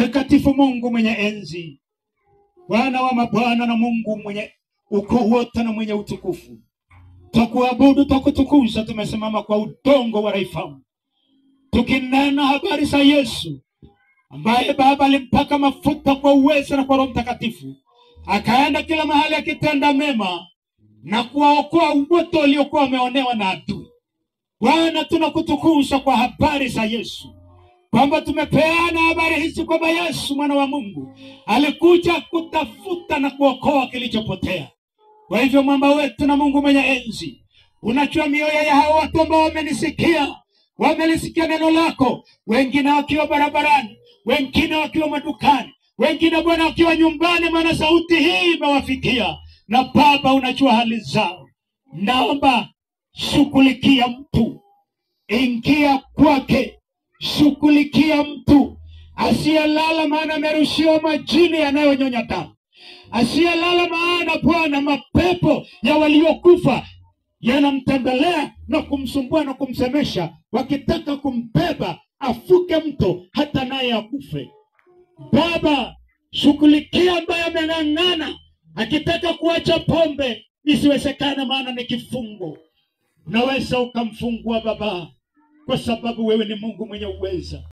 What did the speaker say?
Mtakatifu Mungu mwenye enzi, Bwana wa mabwana na Mungu mwenye ukuu wote na mwenye utukufu, twakuabudu, twakutukuza. Tumesimama kwa udongo wa Raifamu tukinena habari za Yesu ambaye Baba alimpaka mafuta kwa uwezo na kwa Roho Mtakatifu, akaenda kila mahali akitenda mema na kuwaokoa wote waliokuwa wameonewa na adui. Bwana, tunakutukuza kwa habari za Yesu, kwamba tumepeana habari hizi kwamba Yesu mwana wa Mungu alikuja kutafuta na kuokoa kilichopotea. Kwa hivyo mwamba wetu na Mungu mwenye enzi, unajua mioyo ya hao watu ambao wamelisikia neno lako, wengine wakiwa barabarani, wengine wakiwa madukani, wengine Bwana wakiwa nyumbani, maana sauti hii imewafikia. Na Baba, unajua hali zao. Naomba shughulikia mtu, ingia kwake, shughulikia mtu asiyelala, maana amerushiwa majini yanayonyonya damu. Asiyelala, maana Bwana mapepo ya waliokufa yanamtembelea na kumsumbua na kumsemesha, wakitaka kumbeba afuke mto hata naye akufe. Baba, shughulikia ambaye ameng'ang'ana akitaka kuacha pombe, isiwezekana maana ni kifungo. Unaweza ukamfungua Baba, kwa sababu wewe ni Mungu mwenye uweza.